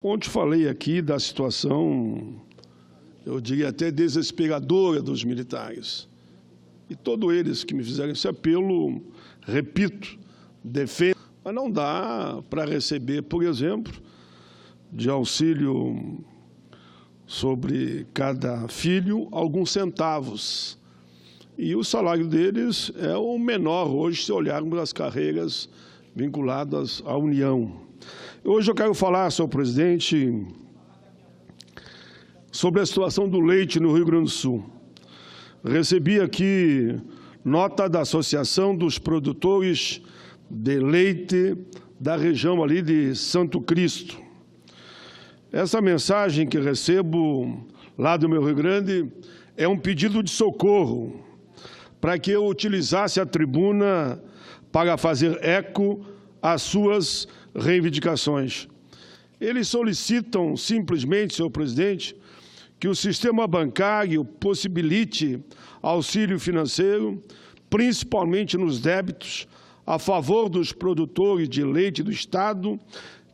Ontem falei aqui da situação, eu diria até desesperadora dos militares. E todos eles que me fizeram esse apelo, repito, defendem. Mas não dá para receber, por exemplo, de auxílio sobre cada filho, alguns centavos. E o salário deles é o menor hoje, se olharmos as carreiras vinculadas à União. Hoje eu quero falar, senhor presidente, sobre a situação do leite no Rio Grande do Sul. Recebi aqui nota da Associação dos Produtores de Leite da região ali de Santo Cristo. Essa mensagem que recebo lá do meu Rio Grande é um pedido de socorro para que eu utilizasse a tribuna para fazer eco às suas reivindicações. Eles solicitam simplesmente, senhor presidente, que o sistema bancário possibilite auxílio financeiro, principalmente nos débitos, a favor dos produtores de leite do Estado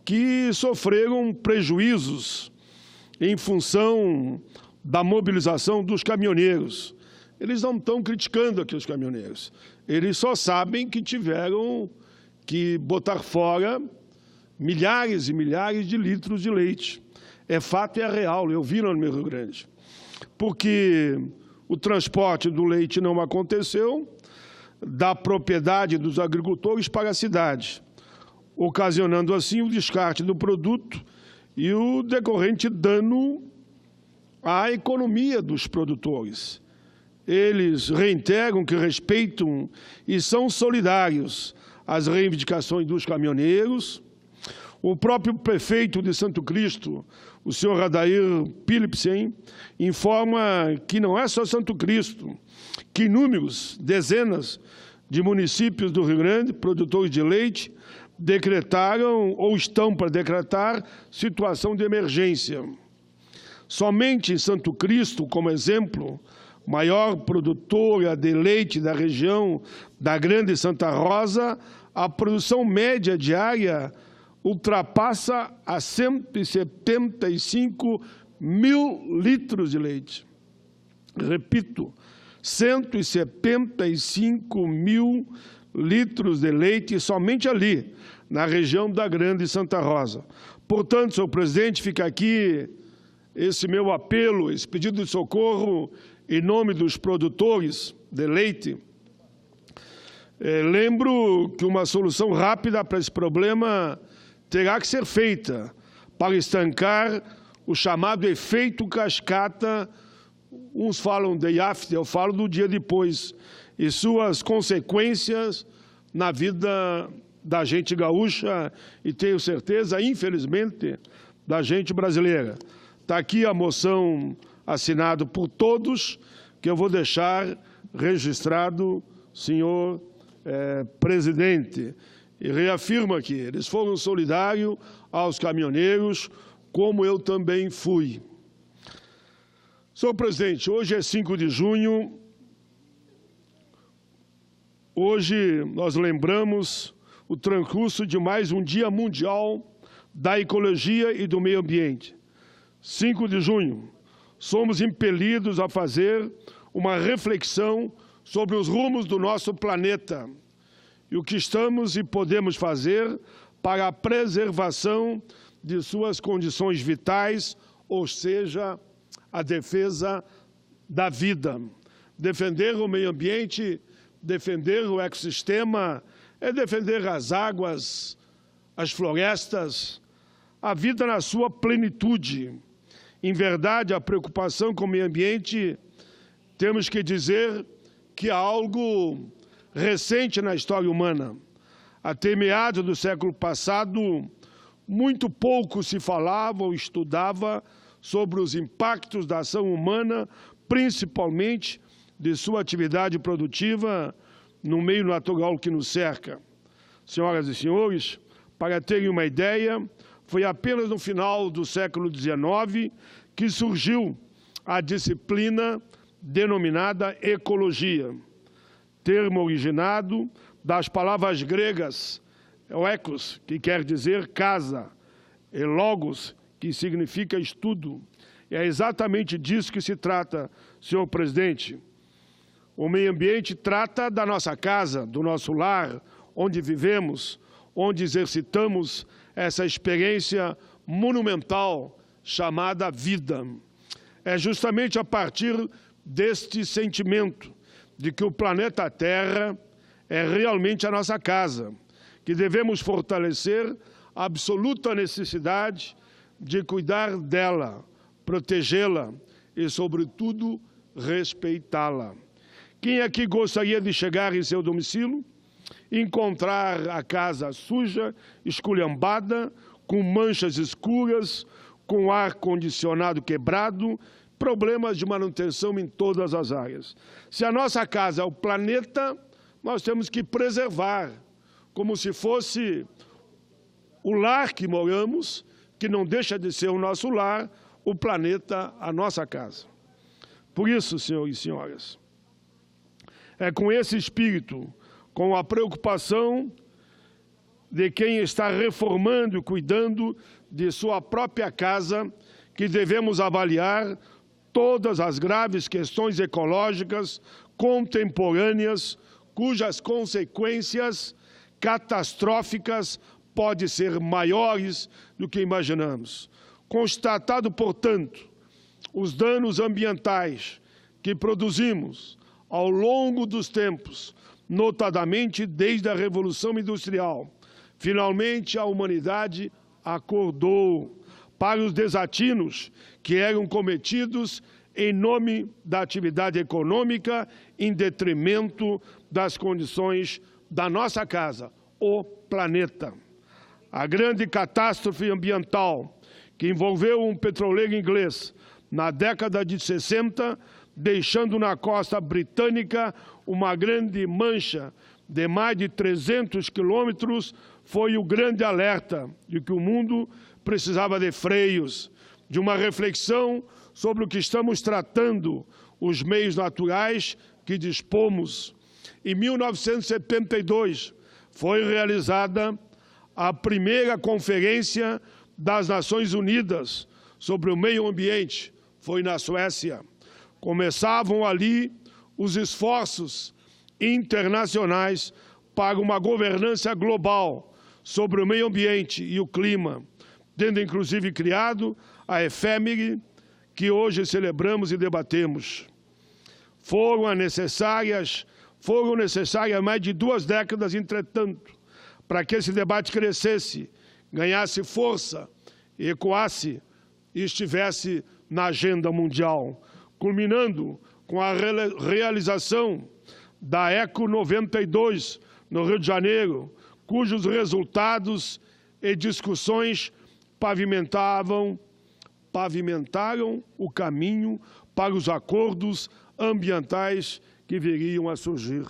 que sofreram prejuízos em função da mobilização dos caminhoneiros. Eles não estão criticando aqui os caminhoneiros, eles só sabem que tiveram que botar fora milhares e milhares de litros de leite. É fato e é real, eu vi lá no meu Rio Grande. Porque o transporte do leite não aconteceu da propriedade dos agricultores para a cidade, ocasionando assim o descarte do produto e o decorrente dano à economia dos produtores. Eles reiteram que respeitam e são solidários às reivindicações dos caminhoneiros. O próprio prefeito de Santo Cristo, o senhor Adair Philipsen, informa que não é só Santo Cristo, que inúmeros, dezenas de municípios do Rio Grande, produtores de leite, decretaram ou estão para decretar situação de emergência. Somente em Santo Cristo, como exemplo, maior produtora de leite da região da Grande Santa Rosa, a produção média diária ultrapassa a 175 mil litros de leite. Repito, 175 mil litros de leite somente ali, na região da Grande Santa Rosa. Portanto, senhor presidente, fica aqui esse meu apelo, esse pedido de socorro em nome dos produtores de leite. Lembro que uma solução rápida para esse problema terá que ser feita para estancar o chamado efeito cascata, uns falam day after, eu falo do dia depois, e suas consequências na vida da gente gaúcha e tenho certeza, infelizmente, da gente brasileira. Está aqui a moção assinada por todos, que eu vou deixar registrado, senhor presidente. E reafirmo aqui, eles foram solidários aos caminhoneiros, como eu também fui. Senhor presidente, hoje é 5 de junho, hoje nós lembramos o transcurso de mais um Dia Mundial da Ecologia e do Meio Ambiente. 5 de junho, somos impelidos a fazer uma reflexão sobre os rumos do nosso planeta e o que estamos e podemos fazer para a preservação de suas condições vitais, ou seja, a defesa da vida. Defender o meio ambiente, defender o ecossistema, é defender as águas, as florestas, a vida na sua plenitude. Em verdade, a preocupação com o meio ambiente, temos que dizer que é algo recente na história humana. Até meados do século passado, muito pouco se falava ou estudava sobre os impactos da ação humana, principalmente de sua atividade produtiva no meio natural que nos cerca. Senhoras e senhores, para terem uma ideia, foi apenas no final do século XIX que surgiu a disciplina denominada ecologia, termo originado das palavras gregas, oikos, que quer dizer casa, e logos, que significa estudo. E é exatamente disso que se trata, senhor presidente. O meio ambiente trata da nossa casa, do nosso lar, onde vivemos, onde exercitamos essa experiência monumental chamada vida. É justamente a partir deste sentimento de que o planeta Terra é realmente a nossa casa, que devemos fortalecer a absoluta necessidade de cuidar dela, protegê-la e, sobretudo, respeitá-la. Quem aqui gostaria de chegar em seu domicílio, encontrar a casa suja, esculhambada, com manchas escuras, com ar-condicionado quebrado, problemas de manutenção em todas as áreas? Se a nossa casa é o planeta, nós temos que preservar, como se fosse o lar que moramos, que não deixa de ser o nosso lar, o planeta, a nossa casa. Por isso, senhores e senhoras, é com esse espírito, com a preocupação de quem está reformando e cuidando de sua própria casa, que devemos avaliar todas as graves questões ecológicas contemporâneas, cujas consequências catastróficas podem ser maiores do que imaginamos. Constatado, portanto, os danos ambientais que produzimos ao longo dos tempos, notadamente desde a Revolução Industrial, finalmente a humanidade acordou para os desatinos que eram cometidos em nome da atividade econômica, em detrimento das condições da nossa casa, o planeta. A grande catástrofe ambiental que envolveu um petroleiro inglês na década de 60, deixando na costa britânica uma grande mancha de mais de 300 quilômetros, foi o grande alerta de que o mundo precisava de freios, de uma reflexão sobre o que estamos tratando, os meios naturais que dispomos. Em 1972, foi realizada a primeira Conferência das Nações Unidas sobre o Meio Ambiente, foi na Suécia. Começavam ali os esforços internacionais para uma governança global sobre o meio ambiente e o clima, tendo inclusive criado a efêmere que hoje celebramos e debatemos. Foram necessárias mais de 2 décadas, entretanto, para que esse debate crescesse, ganhasse força, ecoasse e estivesse na agenda mundial, culminando com a realização da Eco 92, no Rio de Janeiro, cujos resultados e discussões pavimentaram o caminho para os acordos ambientais que viriam a surgir.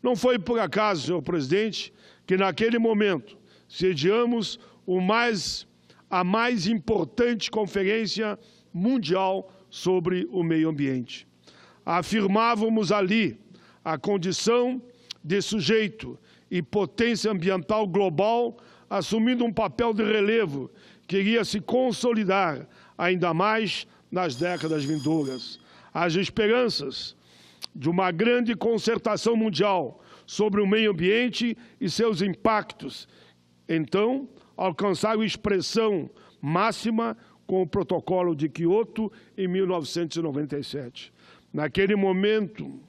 Não foi por acaso, senhor presidente, que naquele momento sediamos a mais importante conferência mundial sobre o meio ambiente. Afirmávamos ali a condição de sujeito e potência ambiental global, assumindo um papel de relevo que iria se consolidar ainda mais nas décadas vindouras. As esperanças de uma grande concertação mundial sobre o meio ambiente e seus impactos, então, alcançaram expressão máxima com o Protocolo de Quioto em 1997. Naquele momento,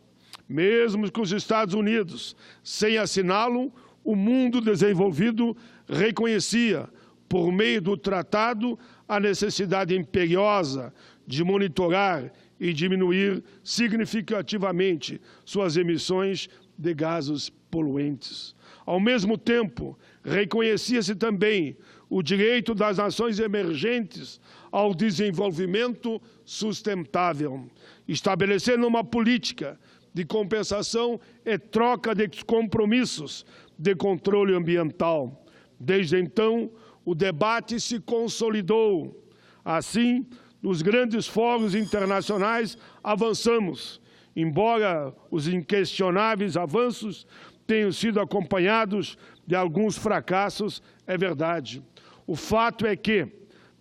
mesmo que os Estados Unidos, sem assiná-lo, o mundo desenvolvido reconhecia, por meio do tratado, a necessidade imperiosa de monitorar e diminuir significativamente suas emissões de gases poluentes. Ao mesmo tempo, reconhecia-se também o direito das nações emergentes ao desenvolvimento sustentável, estabelecendo uma política de compensação e troca de compromissos de controle ambiental. Desde então, o debate se consolidou. Assim, nos grandes fóruns internacionais, avançamos, embora os inquestionáveis avanços tenham sido acompanhados de alguns fracassos, é verdade. O fato é que,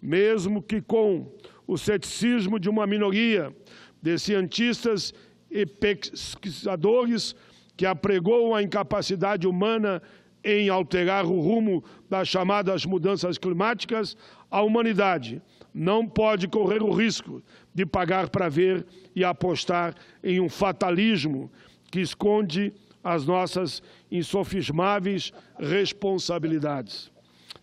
mesmo que com o ceticismo de uma minoria de cientistas e pesquisadores que apregou a incapacidade humana em alterar o rumo das chamadas mudanças climáticas, a humanidade não pode correr o risco de pagar para ver e apostar em um fatalismo que esconde as nossas insofismáveis responsabilidades.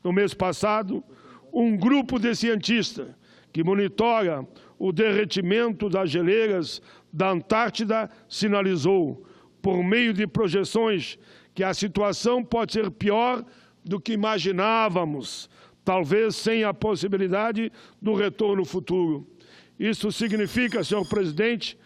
No mês passado, um grupo de cientistas que monitora o derretimento das geleiras da Antártida sinalizou, por meio de projeções, que a situação pode ser pior do que imaginávamos, talvez sem a possibilidade do retorno futuro. Isso significa, senhor presidente,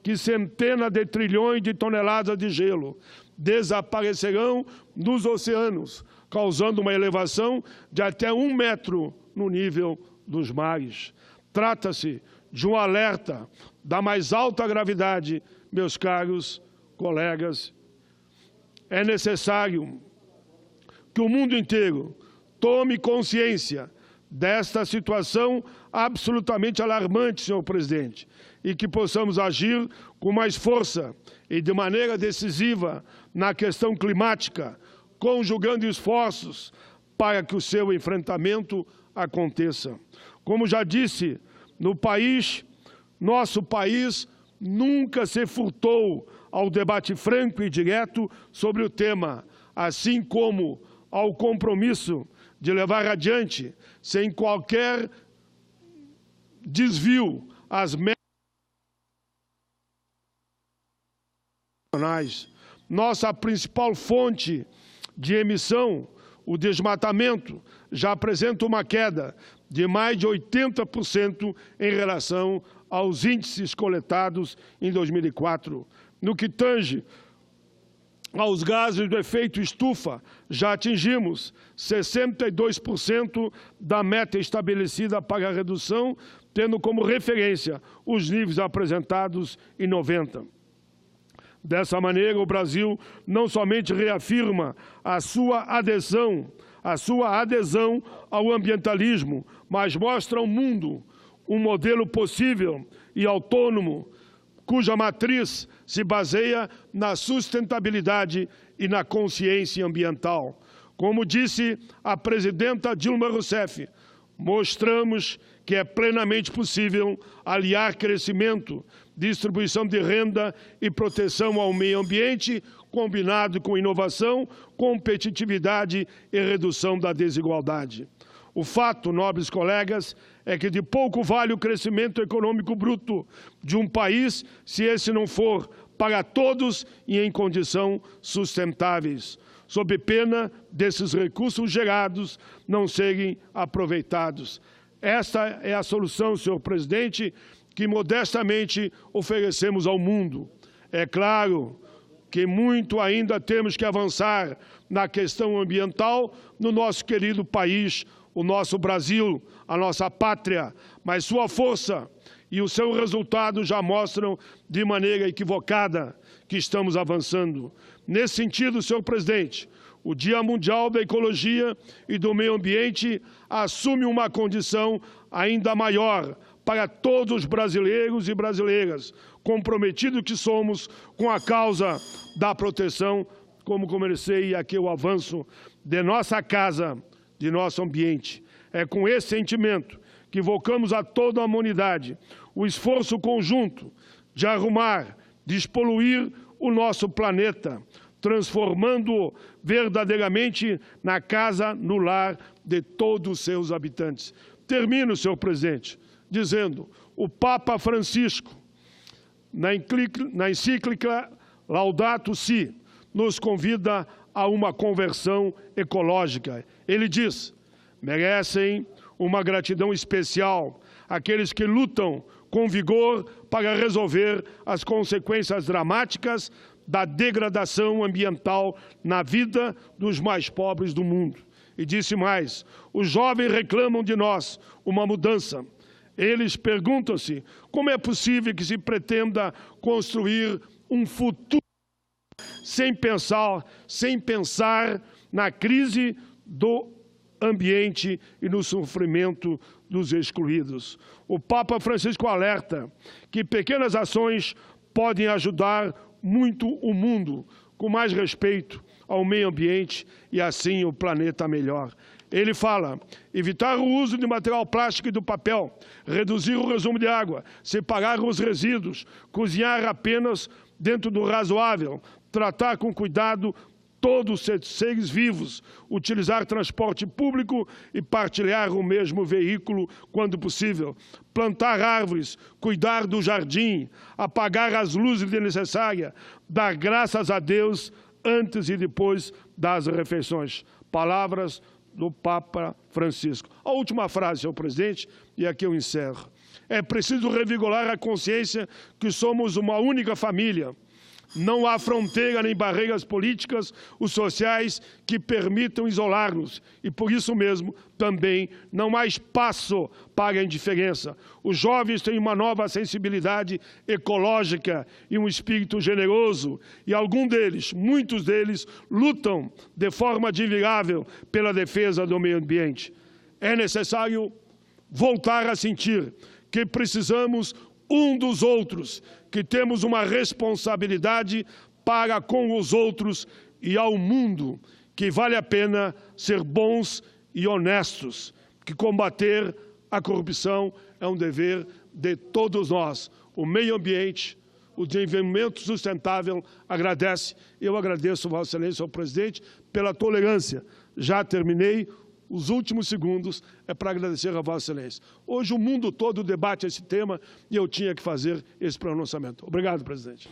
que centenas de trilhões de toneladas de gelo desaparecerão dos oceanos, causando uma elevação de até 1 metro no nível dos mares. Trata-se de um alerta da mais alta gravidade, meus caros colegas. É necessário que o mundo inteiro tome consciência desta situação absolutamente alarmante, senhor presidente, e que possamos agir com mais força e de maneira decisiva na questão climática, conjugando esforços para que o seu enfrentamento aconteça. Como já disse, nosso país nunca se furtou ao debate franco e direto sobre o tema, assim como ao compromisso de levar adiante, sem qualquer desvio, as metas nacionais. Nossa principal fonte de emissão, o desmatamento, já apresenta uma queda de mais de 80% em relação aos índices coletados em 2004. No que tange aos gases do efeito estufa, já atingimos 62% da meta estabelecida para a redução, tendo como referência os níveis apresentados em 90. Dessa maneira, o Brasil não somente reafirma a sua adesão ao ambientalismo, mas mostra ao mundo um modelo possível e autônomo, cuja matriz se baseia na sustentabilidade e na consciência ambiental. Como disse a presidenta Dilma Rousseff, mostramos que é plenamente possível aliar crescimento, distribuição de renda e proteção ao meio ambiente, combinado com inovação, competitividade e redução da desigualdade. O fato, nobres colegas, é que de pouco vale o crescimento econômico bruto de um país se esse não for para todos e em condições sustentáveis, sob pena desses recursos gerados não serem aproveitados. Esta é a solução, senhor presidente, que modestamente oferecemos ao mundo. É claro que muito ainda temos que avançar na questão ambiental no nosso querido país, o nosso Brasil, a nossa pátria, mas sua força e o seu resultado já mostram de maneira equivocada que estamos avançando. Nesse sentido, senhor presidente, o Dia Mundial da Ecologia e do Meio Ambiente assume uma condição ainda maior para todos os brasileiros e brasileiras, comprometidos que somos com a causa da proteção, como comecei aqui o avanço de nossa casa, de nosso ambiente. É com esse sentimento que invocamos a toda a humanidade o esforço conjunto de arrumar, despoluir o nosso planeta, transformando-o verdadeiramente na casa, no lar de todos os seus habitantes. Termino, senhor presidente, dizendo, o Papa Francisco, na encíclica Laudato Si, nos convida a uma conversão ecológica. Ele diz, merecem uma gratidão especial aqueles que lutam com vigor para resolver as consequências dramáticas da degradação ambiental na vida dos mais pobres do mundo. E disse mais, os jovens reclamam de nós uma mudança. Eles perguntam-se como é possível que se pretenda construir um futuro sem pensar na crise do ambiente e no sofrimento dos excluídos. O Papa Francisco alerta que pequenas ações podem ajudar muito o mundo, com mais respeito ao meio ambiente e, assim, o planeta melhor. Ele fala: evitar o uso de material plástico e do papel, reduzir o consumo de água, separar os resíduos, cozinhar apenas dentro do razoável, tratar com cuidado todos os seres vivos, utilizar transporte público e partilhar o mesmo veículo quando possível, plantar árvores, cuidar do jardim, apagar as luzes desnecessárias, dar graças a Deus antes e depois das refeições. Palavras do Papa Francisco. A última frase, senhor presidente, e aqui eu encerro. É preciso revigorar a consciência que somos uma única família. Não há fronteira nem barreiras políticas ou sociais que permitam isolar-nos. E, por isso mesmo, também não há espaço para a indiferença. Os jovens têm uma nova sensibilidade ecológica e um espírito generoso. E alguns deles, muitos deles, lutam de forma admirável pela defesa do meio ambiente. É necessário voltar a sentir que precisamos um dos outros, que temos uma responsabilidade para com os outros e ao mundo, que vale a pena ser bons e honestos, que combater a corrupção é um dever de todos nós. O meio ambiente, o desenvolvimento sustentável agradece. Eu agradeço, Vossa Excelência, ao presidente, pela tolerância. Já terminei. Os últimos segundos é para agradecer a Vossa Excelência. Hoje o mundo todo debate esse tema e eu tinha que fazer esse pronunciamento. Obrigado, presidente.